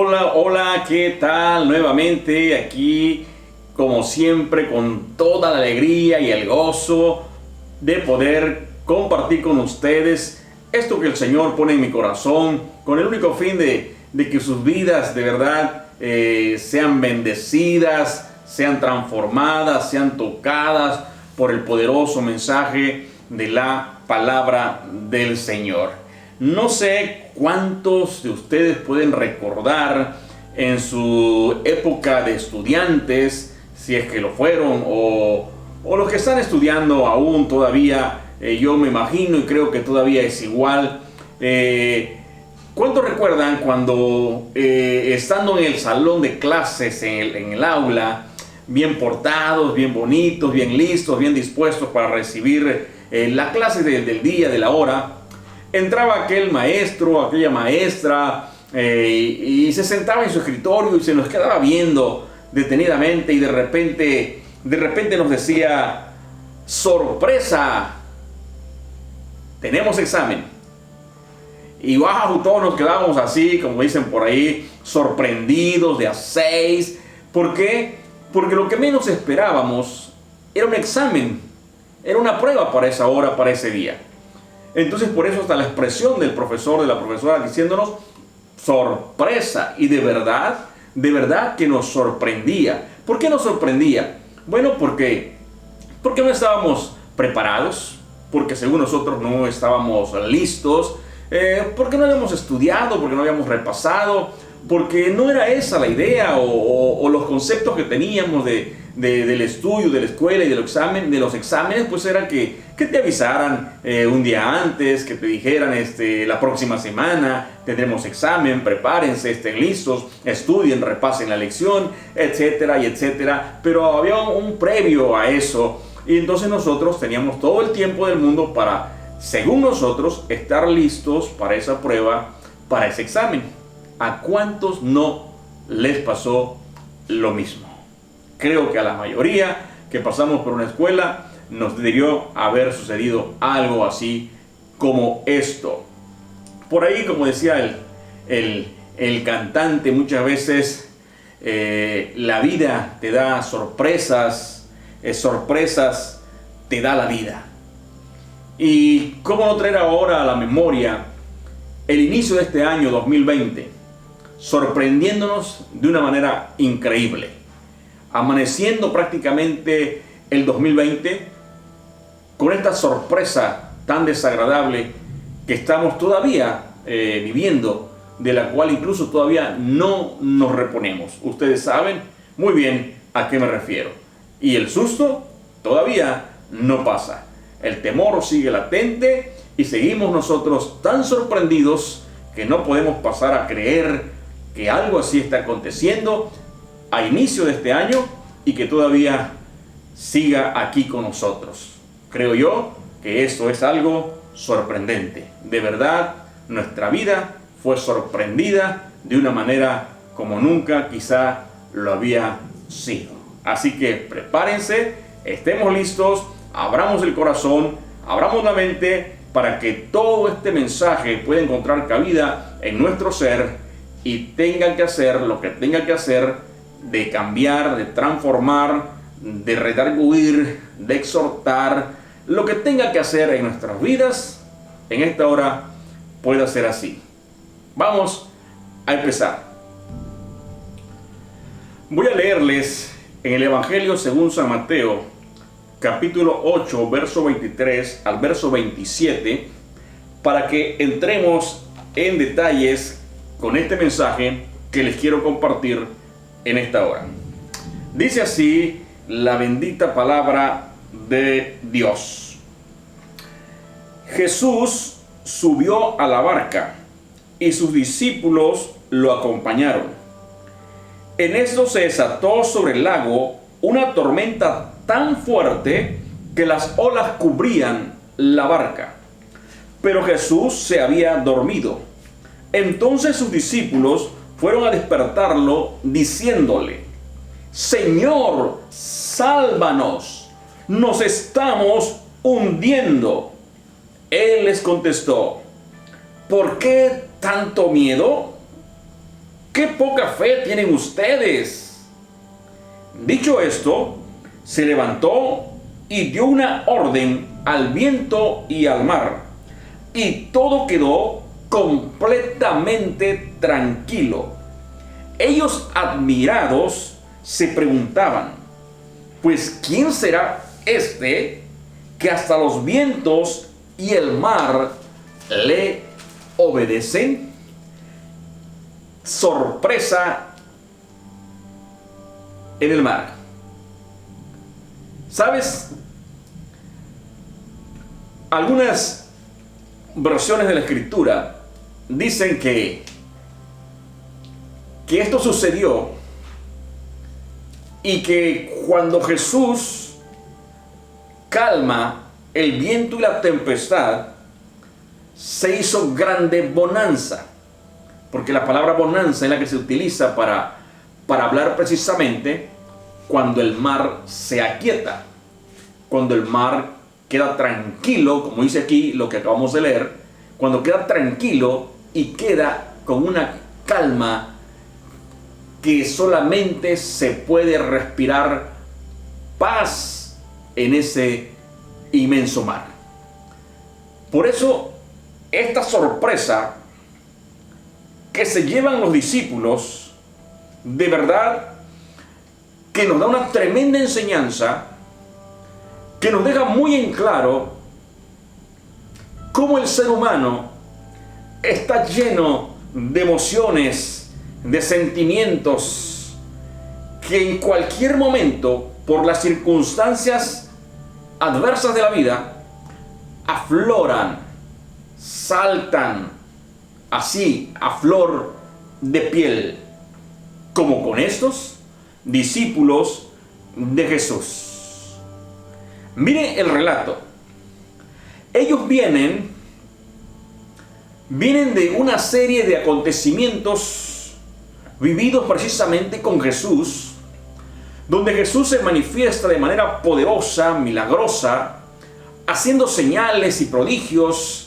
Hola, hola, ¿qué tal? Nuevamente aquí, como siempre, con toda la alegría y el gozo de poder compartir con ustedes esto que el Señor pone en mi corazón, con el único fin de que sus vidas de verdad sean bendecidas, sean transformadas, sean tocadas por el poderoso mensaje de la palabra del Señor. No sé cuántos de ustedes pueden recordar en su época de estudiantes, si es que lo fueron, o los que están estudiando aún todavía. Yo me imagino y creo que todavía es igual. ¿Cuántos recuerdan cuando estando en el salón de clases, en el aula, bien portados, bien bonitos, bien listos, bien dispuestos para recibir la clase del día, de la hora? Entraba aquel maestro, aquella maestra, y se sentaba en su escritorio y se nos quedaba viendo detenidamente, y de repente nos decía: sorpresa, tenemos examen. Y wow, todos nos quedábamos así, como dicen por ahí, sorprendidos de a 6. ¿Por qué? Porque lo que menos esperábamos era un examen, era una prueba para esa hora, para ese día. Entonces, por eso está la expresión del profesor, de la profesora, diciéndonos sorpresa. Y de verdad que nos sorprendía. ¿Por qué nos sorprendía? Bueno, porque no estábamos preparados, porque según nosotros no estábamos listos, porque no habíamos estudiado, porque no habíamos repasado, porque no era esa la idea o los conceptos que teníamos del estudio, de la escuela y de los exámenes, pues era que te avisaran un día antes, que te dijeran la próxima semana tendremos examen, prepárense, estén listos, estudien, repasen la lección, etcétera y etcétera. Pero había un previo a eso, y entonces nosotros teníamos todo el tiempo del mundo para, según nosotros, estar listos para esa prueba, para ese examen. ¿A cuántos no les pasó lo mismo? Creo que a la mayoría que pasamos por una escuela nos debió haber sucedido algo así como esto. Por ahí, como decía el cantante, muchas veces la vida te da sorpresas, sorpresas te da la vida. Y cómo no traer ahora a la memoria el inicio de este año 2020, sorprendiéndonos de una manera increíble, amaneciendo prácticamente el 2020 con esta sorpresa tan desagradable que estamos todavía viviendo, de la cual incluso todavía no nos reponemos. Ustedes saben muy bien a qué me refiero. Y el susto todavía no pasa. El temor sigue latente y seguimos nosotros tan sorprendidos que no podemos pasar a creer que algo así está aconteciendo a inicio de este año y que todavía siga aquí con nosotros. Creo yo que esto es algo sorprendente. De verdad, nuestra vida fue sorprendida de una manera como nunca quizá lo había sido. Así que prepárense, estemos listos, abramos el corazón, abramos la mente para que todo este mensaje pueda encontrar cabida en nuestro ser y tenga que hacer lo que tenga que hacer, de cambiar, de transformar, de redarguir, de exhortar, lo que tenga que hacer en nuestras vidas en esta hora pueda ser así. Vamos a empezar. Voy a leerles en el Evangelio según San Mateo, capítulo 8, verso 23 al verso 27, para que entremos en detalles con este mensaje que les quiero compartir en esta hora. Dice así la bendita palabra de Dios. Jesús subió a la barca y sus discípulos lo acompañaron. En esto se desató sobre el lago una tormenta tan fuerte que las olas cubrían la barca, pero Jesús se había dormido. Entonces sus discípulos fueron a despertarlo diciéndole: Señor, sálvanos, nos estamos hundiendo. Él les contestó: ¿por qué tanto miedo? ¡Qué poca fe tienen ustedes! Dicho esto, se levantó y dio una orden al viento y al mar, y todo quedó completamente tranquilo. Ellos, admirados, se preguntaban: pues ¿quién será este que hasta los vientos y el mar le obedecen? Sorpresa en el mar. ¿Sabes? Algunas versiones de la Escritura dicen que esto sucedió y que cuando Jesús calma el viento y la tempestad, se hizo grande bonanza, porque la palabra bonanza es la que se utiliza para hablar precisamente cuando el mar se aquieta, cuando el mar queda tranquilo, como dice aquí lo que acabamos de leer, cuando queda tranquilo y queda con una calma que solamente se puede respirar paz en ese inmenso mar. Por eso, esta sorpresa que se llevan los discípulos, de verdad que nos da una tremenda enseñanza, que nos deja muy en claro cómo el ser humano está lleno de emociones, de sentimientos, que en cualquier momento, por las circunstancias adversas de la vida, afloran, saltan, así, a flor de piel, como con estos discípulos de Jesús. Mire el relato. Ellos vienen de una serie de acontecimientos vividos precisamente con Jesús, donde Jesús se manifiesta de manera poderosa, milagrosa, haciendo señales y prodigios,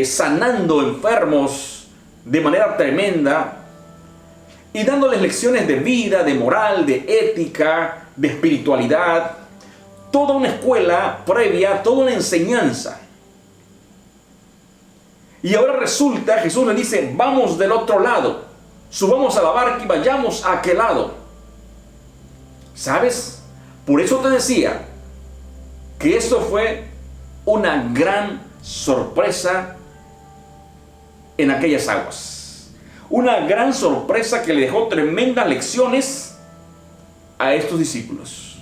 sanando enfermos de manera tremenda y dándoles lecciones de vida, de moral, de ética, de espiritualidad, toda una escuela previa, toda una enseñanza. Y ahora resulta, Jesús le dice: vamos del otro lado, subamos a la barca y vayamos a aquel lado. ¿Sabes? Por eso te decía que esto fue una gran sorpresa en aquellas aguas. Una gran sorpresa que le dejó tremendas lecciones a estos discípulos.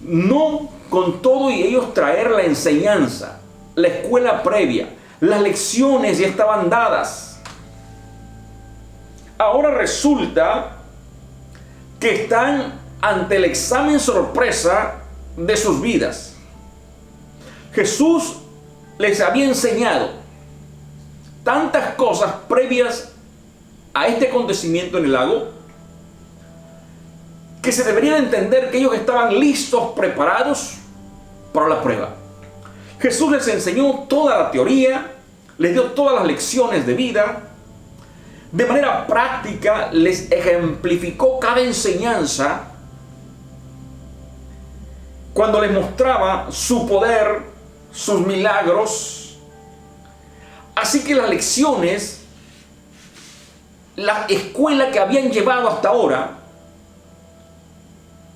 No con todo y ellos traer la enseñanza, la escuela previa, las lecciones ya estaban dadas. Ahora resulta que están ante el examen sorpresa de sus vidas. Jesús les había enseñado tantas cosas previas a este acontecimiento en el lago, que se debería entender que ellos estaban listos, preparados para la prueba. Jesús les enseñó toda la teoría, les dio todas las lecciones de vida, de manera práctica les ejemplificó cada enseñanza cuando les mostraba su poder, sus milagros. Así que las lecciones, la escuela que habían llevado hasta ahora,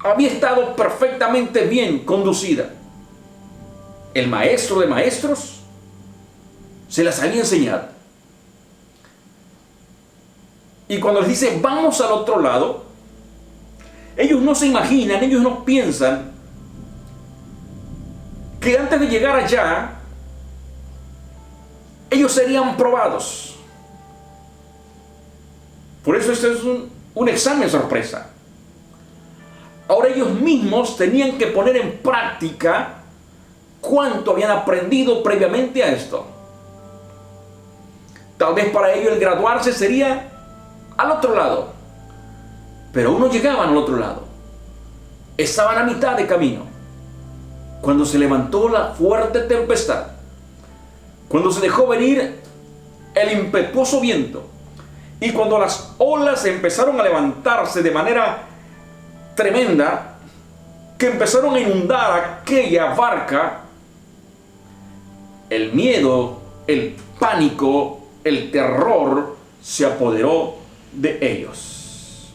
había estado perfectamente bien conducida. El maestro de maestros se las había enseñado. Y cuando les dice vamos al otro lado, ellos no se imaginan, ellos no piensan que antes de llegar allá, ellos serían probados. Por eso este es un examen sorpresa. Ahora ellos mismos tenían que poner en práctica cuánto habían aprendido previamente a esto. Tal vez para ellos el graduarse sería al otro lado, pero aún no llegaban al otro lado. Estaban a mitad de camino cuando se levantó la fuerte tempestad, cuando se dejó venir el impetuoso viento Y cuando las olas empezaron a levantarse de manera tremenda, que empezaron a inundar aquella barca, el miedo, el pánico, el terror se apoderó de ellos.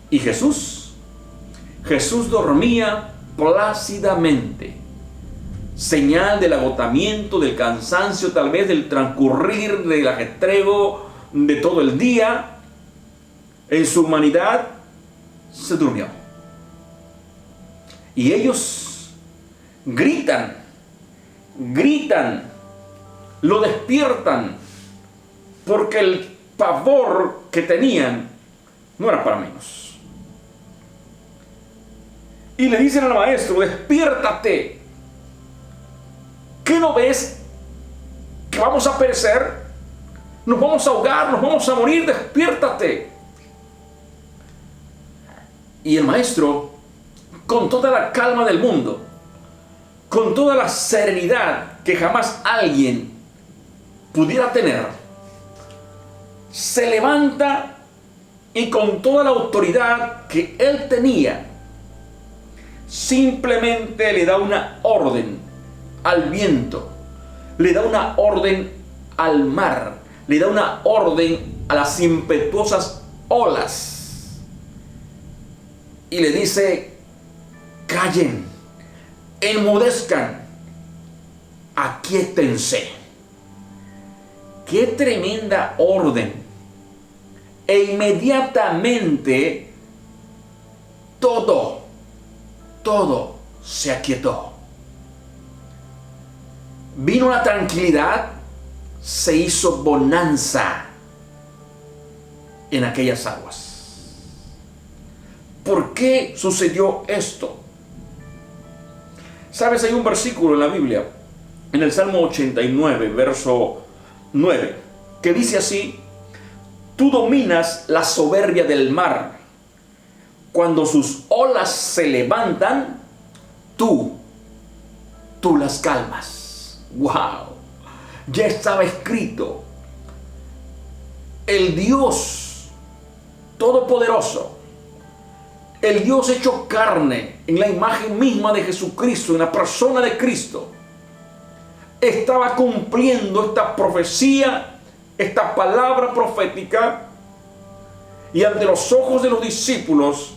Y Jesús dormía plácidamente, señal del agotamiento, del cansancio, tal vez del transcurrir, del ajetreo de todo el día. En su humanidad se durmió. Y ellos gritan, lo despiertan, porque el pavor que tenían no era para menos. Y le dicen al maestro: despiértate, ¿qué no ves que vamos a perecer? Nos vamos a ahogar, nos vamos a morir, despiértate. Y el maestro, con toda la calma del mundo, con toda la serenidad que jamás alguien pudiera tener, se levanta y con toda la autoridad que él tenía, simplemente le da una orden al viento, le da una orden al mar, le da una orden a las impetuosas olas y le dice: callen, enmudezcan, aquíétense. ¡Qué tremenda orden! E inmediatamente todo se aquietó. Vino la tranquilidad, se hizo bonanza en aquellas aguas. ¿Por qué sucedió esto? Sabes, hay un versículo en la Biblia, en el Salmo 89, verso 9, que dice así: tú dominas la soberbia del mar. Cuando sus olas se levantan, tú las calmas. ¡Wow! Ya estaba escrito. El Dios Todopoderoso, el Dios hecho carne, en la imagen misma de Jesucristo, en la persona de Cristo, estaba cumpliendo esta profecía, esta palabra profética, y ante los ojos de los discípulos,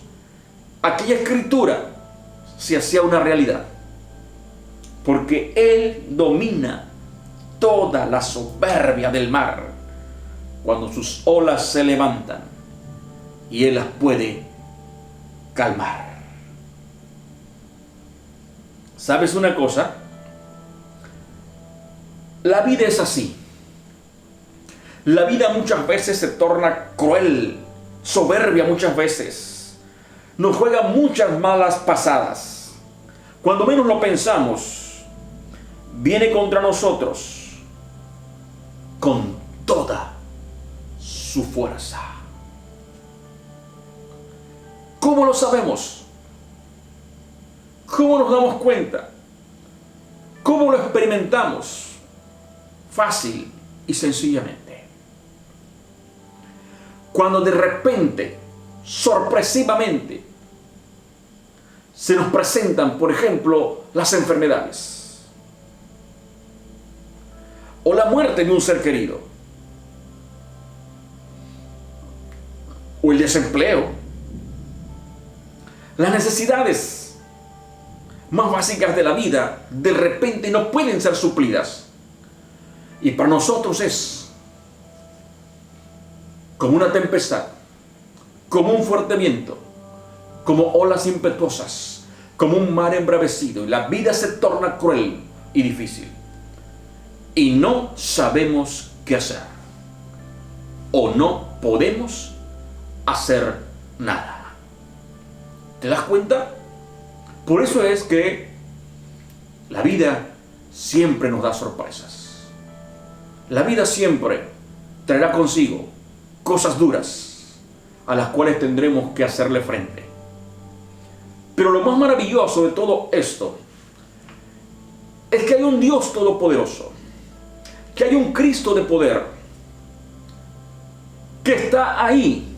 aquella escritura se hacía una realidad, porque Él domina toda la soberbia del mar cuando sus olas se levantan y Él las puede calmar. ¿Sabes una cosa? La vida es así. La vida muchas veces se torna cruel, soberbia muchas veces. Nos juega muchas malas pasadas. Cuando menos lo pensamos, viene contra nosotros con toda su fuerza. ¿Cómo lo sabemos? ¿Cómo nos damos cuenta? ¿Cómo lo experimentamos? Fácil y sencillamente. Cuando de repente, sorpresivamente, se nos presentan, por ejemplo, las enfermedades o la muerte de un ser querido o el desempleo, las necesidades más básicas de la vida de repente no pueden ser suplidas, y para nosotros es como una tempestad, como un fuerte viento, como olas impetuosas, como un mar embravecido, y la vida se torna cruel y difícil, y no sabemos qué hacer, o no podemos hacer nada. ¿Te das cuenta? Por eso es que la vida siempre nos da sorpresas. La vida siempre traerá consigo cosas duras a las cuales tendremos que hacerle frente. Pero lo más maravilloso de todo esto es que hay un Dios todopoderoso, que hay un Cristo de poder, que está ahí,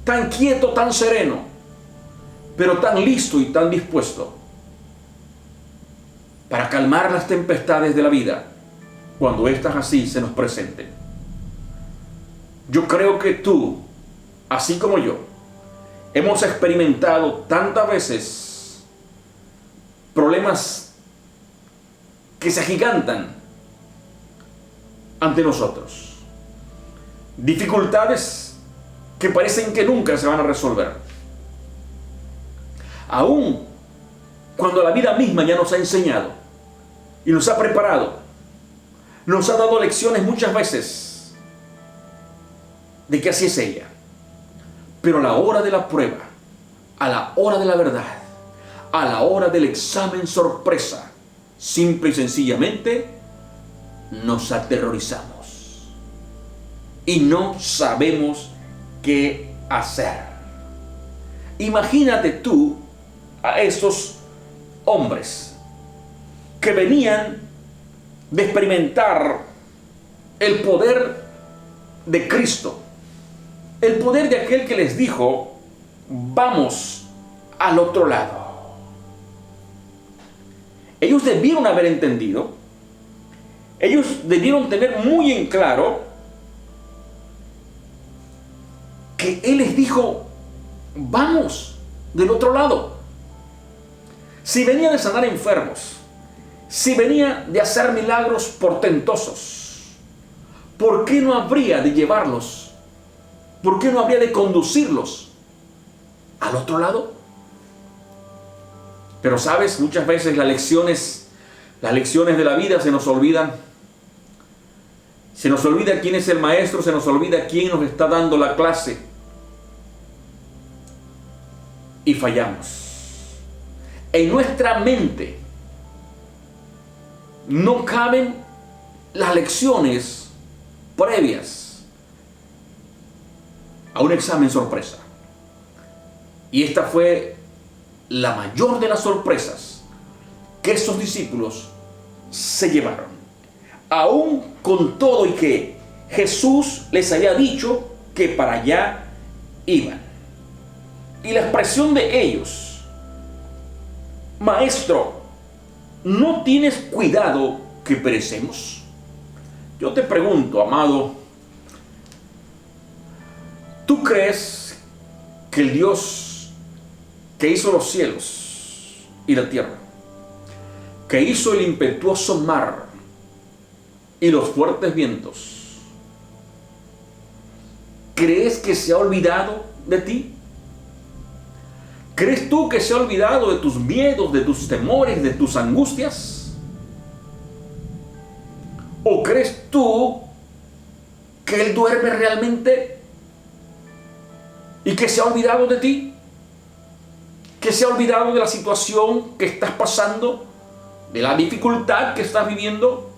tan quieto, tan sereno, pero tan listo y tan dispuesto para calmar las tempestades de la vida cuando éstas así se nos presenten. Yo creo que tú, así como yo, hemos experimentado tantas veces problemas que se agigantan ante nosotros, dificultades que parecen que nunca se van a resolver, aún cuando la vida misma ya nos ha enseñado y nos ha preparado, nos ha dado lecciones muchas veces de que así es ella. Pero a la hora de la prueba, a la hora de la verdad, a la hora del examen sorpresa, simple y sencillamente nos aterrorizamos y no sabemos qué hacer. Imagínate tú a esos hombres que venían de experimentar el poder de Cristo, el poder de aquel que les dijo: vamos al otro lado. Ellos debieron haber entendido, ellos debieron tener muy en claro que Él les dijo: vamos del otro lado. Si venía de sanar enfermos, si venía de hacer milagros portentosos, ¿por qué no habría de llevarlos? ¿Por qué no habría de conducirlos al otro lado? Pero sabes, muchas veces las lecciones de la vida se nos olvidan. Se nos olvida quién es el maestro, se nos olvida quién nos está dando la clase. Y fallamos. En nuestra mente no caben las lecciones previas a un examen sorpresa. Y esta fue la mayor de las sorpresas que esos discípulos se llevaron. Aún con todo y que Jesús les había dicho que para allá iban. Y la expresión de ellos: Maestro, ¿no tienes cuidado que perecemos? Yo te pregunto, amado, ¿tú crees que el Dios que hizo los cielos y la tierra, que hizo el impetuoso mar y los fuertes vientos, crees que se ha olvidado de ti? ¿Crees tú que se ha olvidado de tus miedos, de tus temores, de tus angustias? ¿O crees tú que Él duerme realmente y que se ha olvidado de ti? ¿Que se ha olvidado de la situación que estás pasando, de la dificultad que estás viviendo?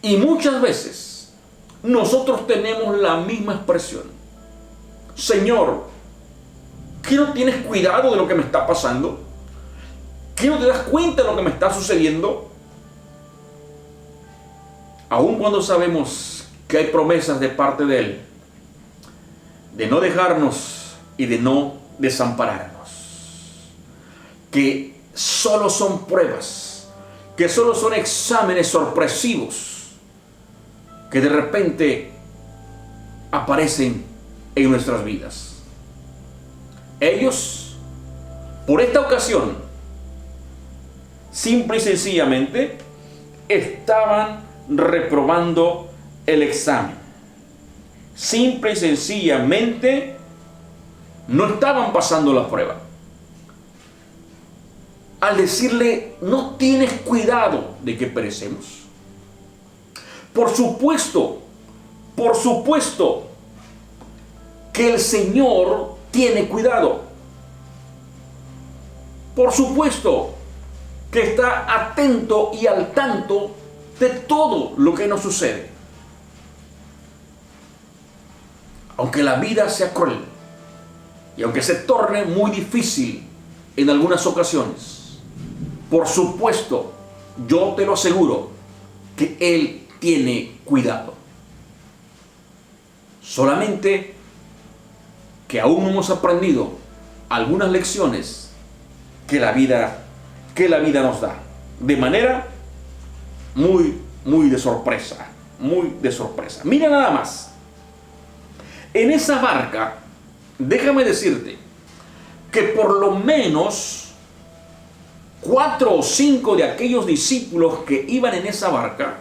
Y muchas veces nosotros tenemos la misma expresión: Señor, ¿qué no tienes cuidado de lo que me está pasando? ¿Qué no te das cuenta de lo que me está sucediendo? Aun cuando sabemos que hay promesas de parte de Él, de no dejarnos y de no desampararnos, que solo son pruebas, que solo son exámenes sorpresivos, que de repente aparecen en nuestras vidas. Ellos, por esta ocasión, simple y sencillamente, estaban reprobando el examen. Simple y sencillamente, no estaban pasando la prueba. Al decirle: no tienes cuidado de que perecemos. Por supuesto que el Señor tiene cuidado. Por supuesto que está atento y al tanto de todo lo que nos sucede. Aunque la vida sea cruel y aunque se torne muy difícil en algunas ocasiones, por supuesto, yo te lo aseguro, que Él tiene cuidado. Solamente que aún no hemos aprendido algunas lecciones que la vida nos da. De manera muy de sorpresa. Muy de sorpresa. Mira nada más. En esa barca, déjame decirte que por lo menos 4 o 5 de aquellos discípulos que iban en esa barca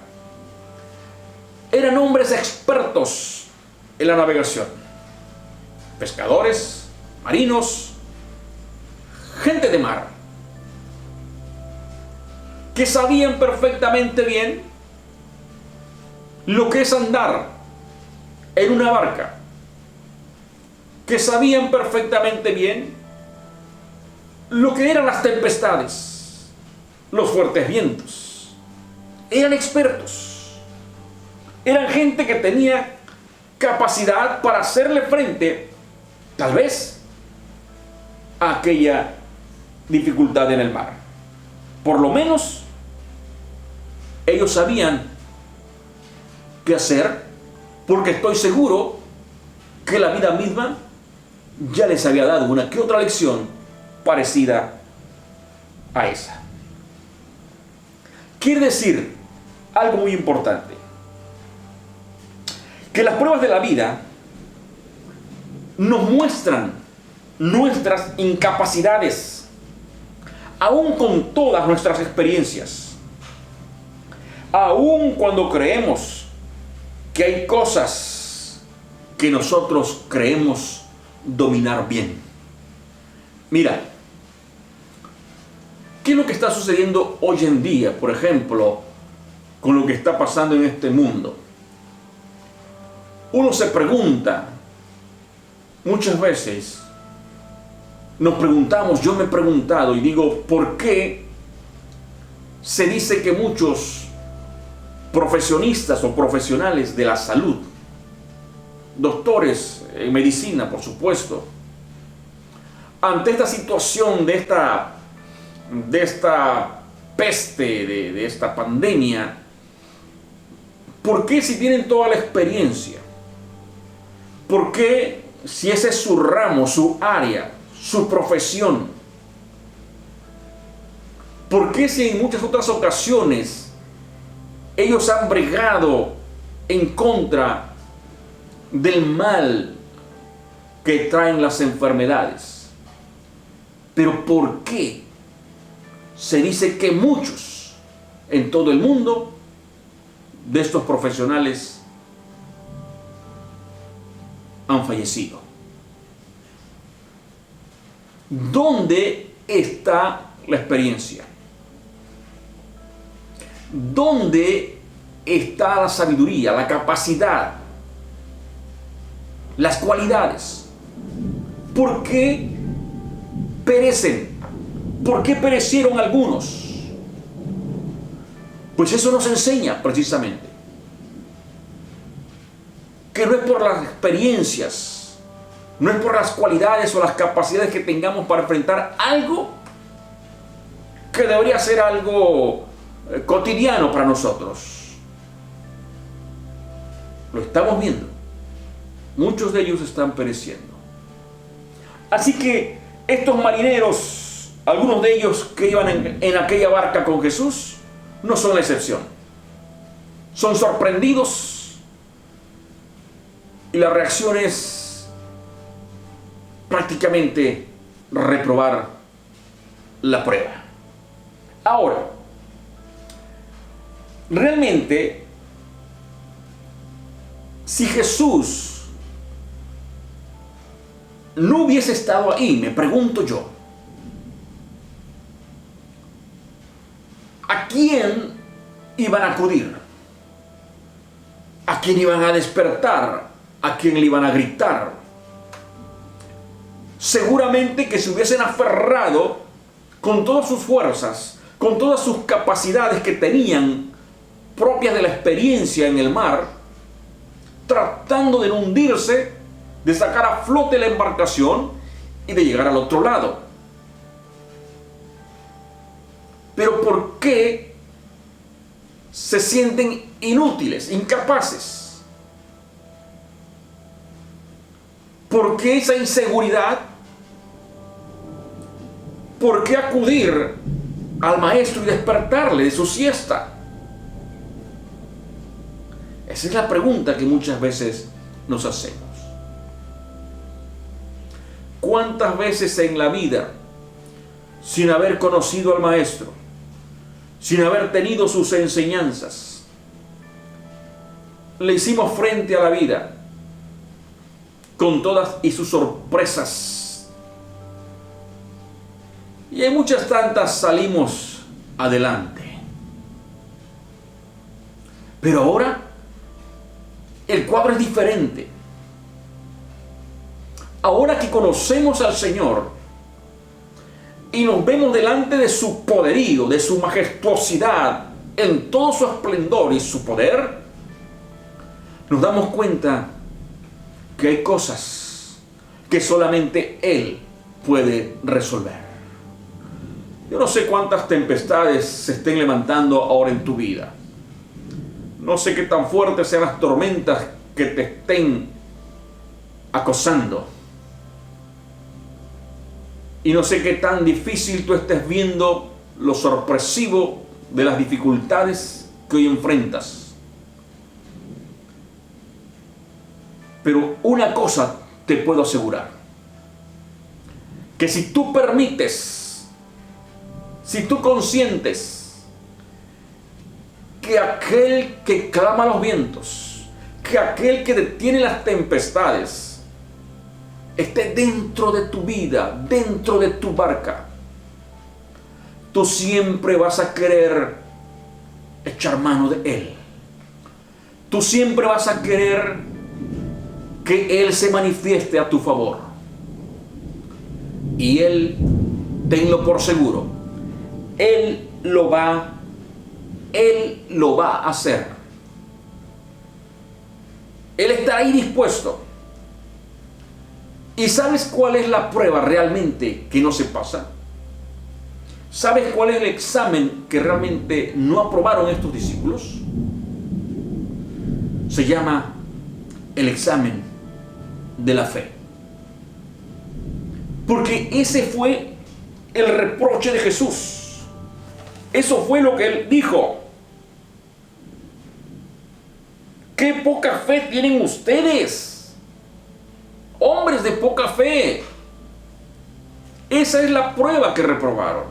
eran hombres expertos en la navegación. Pescadores, marinos, gente de mar, que sabían perfectamente bien lo que es andar en una barca, que sabían perfectamente bien lo que eran las tempestades, los fuertes vientos. Eran expertos, eran gente que tenía capacidad para hacerle frente, tal vez, a aquella dificultad en el mar. Por lo menos ellos sabían qué hacer, porque estoy seguro que la vida misma ya les había dado una que otra lección parecida a esa. Quiere decir algo muy importante, que las pruebas de la vida nos muestran nuestras incapacidades, aún con todas nuestras experiencias, aún cuando creemos que hay cosas que nosotros creemos dominar bien. Mira, ¿qué es lo que está sucediendo hoy en día, por ejemplo, con lo que está pasando en este mundo? Uno se pregunta, muchas veces nos preguntamos, yo me he preguntado y digo, ¿por qué se dice que muchos profesionistas o profesionales de la salud, doctores en medicina, por supuesto, ante esta situación de esta peste, de esta pandemia, ¿por qué si tienen toda la experiencia? ¿Por qué si ese es su ramo, su área, su profesión? ¿Por qué si en muchas otras ocasiones ellos han bregado en contra del mal que traen las enfermedades? Pero ¿por qué se dice que muchos en todo el mundo de estos profesionales han fallecido? ¿Dónde está la experiencia? ¿Dónde está la sabiduría, la capacidad, las cualidades? ¿Por qué perecen? ¿Por qué perecieron algunos? Pues eso nos enseña precisamente que no es por las experiencias, no es por las cualidades o las capacidades que tengamos para enfrentar algo que debería ser algo cotidiano para nosotros. Lo estamos viendo. Muchos de ellos están pereciendo. Así que estos marineros, algunos de ellos que iban en aquella barca con Jesús, no son la excepción. Son sorprendidos y la reacción es prácticamente reprobar la prueba. Ahora, realmente, si Jesús no hubiese estado ahí, me pregunto yo, ¿a quién iban a acudir? ¿A quién iban a despertar? ¿A quién le iban a gritar? Seguramente que se hubiesen aferrado con todas sus fuerzas, con todas sus capacidades que tenían propias de la experiencia en el mar, tratando de no hundirse, de sacar a flote la embarcación y de llegar al otro lado. Pero ¿por qué se sienten inútiles, incapaces. ¿Por qué esa inseguridad? ¿Por qué acudir al maestro y despertarle de su siesta? Esa es la pregunta que muchas veces nos hacemos. ¿Cuántas veces en la vida, sin haber conocido al maestro, sin haber tenido sus enseñanzas, le hicimos frente a la vida con todas y sus sorpresas? Y en muchas tantas salimos adelante. Pero ahora el cuadro es diferente. Ahora que conocemos al Señor y nos vemos delante de su poderío, de su majestuosidad, en todo su esplendor y su poder, nos damos cuenta que hay cosas que solamente Él puede resolver. Yo no sé cuántas tempestades se estén levantando ahora en tu vida. No sé qué tan fuertes sean las tormentas que te estén acosando. Y no sé qué tan difícil tú estés viendo lo sorpresivo de las dificultades que hoy enfrentas. Pero una cosa te puedo asegurar: que si tú permites, si tú consientes que aquel que clama a los vientos, que aquel que detiene las tempestades, esté dentro de tu vida, dentro de tu barca, tú siempre vas a querer echar mano de Él. Tú siempre vas a querer que Él se manifieste a tu favor. Y Él, tenlo por seguro, Él lo va a hacer. Él está ahí dispuesto. ¿Y sabes cuál es la prueba realmente que no se pasa? ¿Sabes cuál es el examen que realmente no aprobaron estos discípulos? Se llama el examen de la fe. Porque ese fue el reproche de Jesús. Eso fue lo que Él dijo. ¡Qué poca fe tienen ustedes! Hombres de poca fe. Esa es la prueba que reprobaron.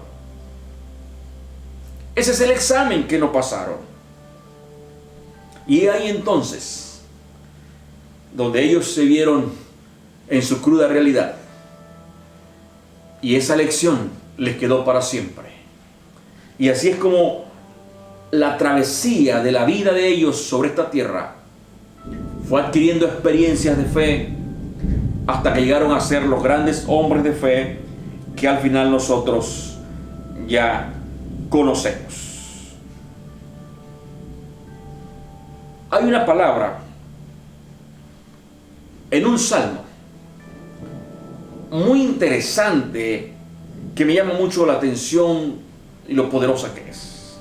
Ese es el examen que no pasaron. Y ahí entonces, donde ellos se vieron en su cruda realidad. Y esa lección les quedó para siempre. Y así es como la travesía de la vida de ellos sobre esta tierra fue adquiriendo experiencias de fe, hasta que llegaron a ser los grandes hombres de fe que al final nosotros ya conocemos. Hay una palabra en un salmo muy interesante que me llama mucho la atención y lo poderosa que es.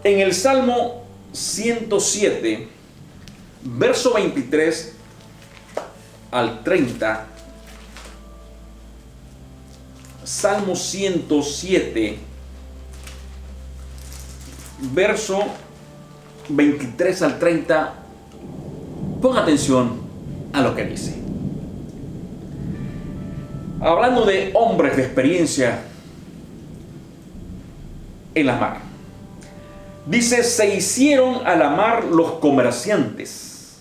En el Salmo 107, verso 23 al 30, Salmo 107, verso 23 al 30, pon atención a lo que dice. Hablando de hombres de experiencia en la mar, dice: se hicieron a la mar los comerciantes,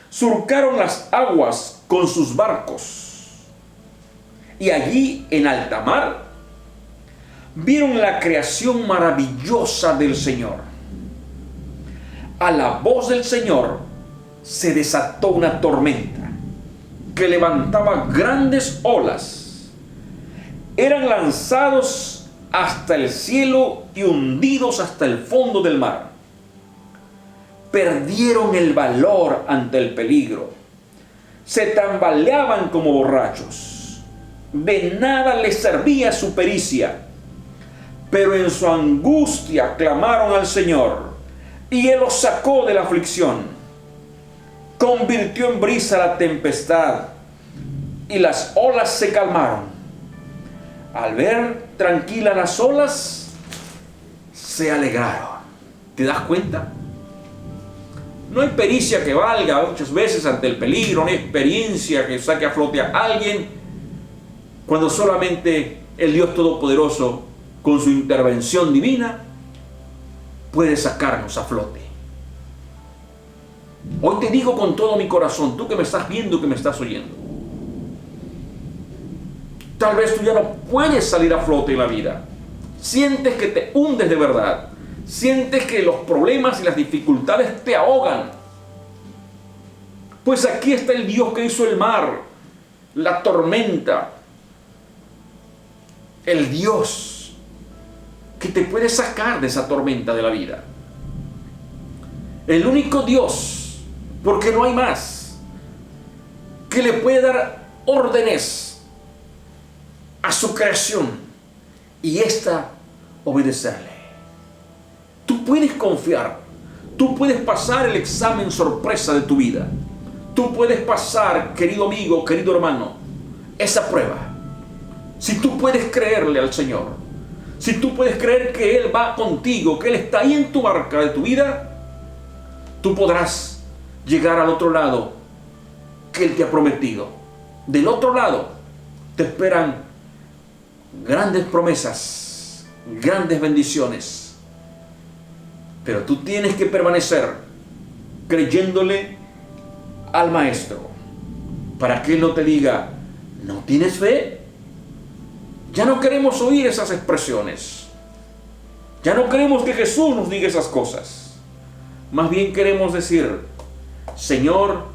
surcaron las aguas con sus barcos, y allí en alta mar vieron la creación maravillosa del Señor. A la voz del Señor se desató una tormenta que levantaba grandes olas. Eran lanzados hasta el cielo y hundidos hasta el fondo del mar. Perdieron el valor ante el peligro. Se tambaleaban como borrachos. De nada les servía su pericia. Pero en su angustia clamaron al Señor. Y Él los sacó de la aflicción, convirtió en brisa la tempestad, y las olas se calmaron. Al ver tranquilas las olas, se alegraron. ¿Te das cuenta? No hay pericia que valga muchas veces ante el peligro, no hay experiencia que saque a flote a alguien, cuando solamente el Dios Todopoderoso, con su intervención divina, puede sacarnos a flote. Hoy te digo con todo mi corazón, tú que me estás viendo, que me estás oyendo, tal vez tú ya no puedes salir a flote en la vida. Sientes que te hundes de verdad. Sientes que los problemas y las dificultades te ahogan. Pues aquí está el Dios que hizo el mar, la tormenta. El Dios que te puede sacar de esa tormenta de la vida. El único Dios, porque no hay más, que le puede dar órdenes a su creación y ésta obedecerle. Tú puedes confiar, tú puedes pasar el examen sorpresa de tu vida. Tú puedes pasar, querido amigo, querido hermano, esa prueba. Si tú puedes creerle al Señor, si tú puedes creer que Él va contigo, que Él está ahí en tu barca de tu vida, tú podrás llegar al otro lado que Él te ha prometido. Del otro lado te esperan grandes promesas, grandes bendiciones. Pero tú tienes que permanecer creyéndole al Maestro, para que Él no te diga, ¿no tienes fe? Ya no queremos oír esas expresiones. Ya no queremos que Jesús nos diga esas cosas. Más bien queremos decir, Señor,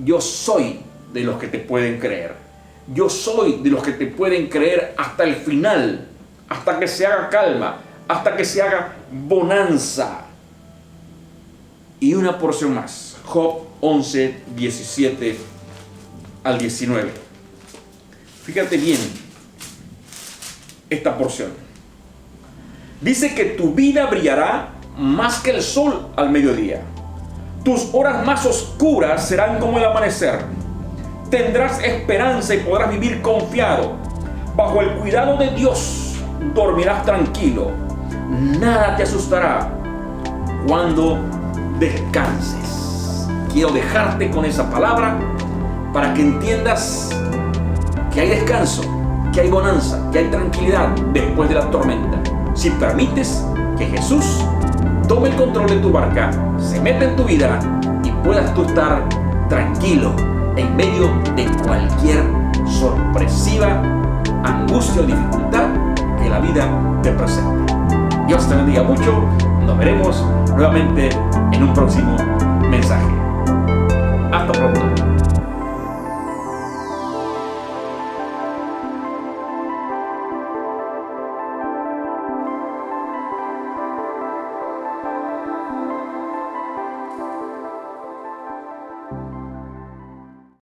yo soy de los que te pueden creer. Yo soy de los que te pueden creer hasta el final, hasta que se haga calma, hasta que se haga bonanza. Y una porción más, Job 11, 17 al 19. Fíjate bien esta porción. Dice que tu vida brillará más que el sol al mediodía. Tus horas más oscuras serán como el amanecer. Tendrás esperanza y podrás vivir confiado. Bajo el cuidado de Dios dormirás tranquilo. Nada te asustará cuando descanses. Quiero dejarte con esa palabra para que entiendas que hay descanso, que hay bonanza, que hay tranquilidad después de la tormenta. Si permites que Jesús tome el control de tu barca, se meta en tu vida y puedas tú estar tranquilo en medio de cualquier sorpresiva angustia o dificultad que la vida te presente. Dios te bendiga mucho. Nos veremos nuevamente en un próximo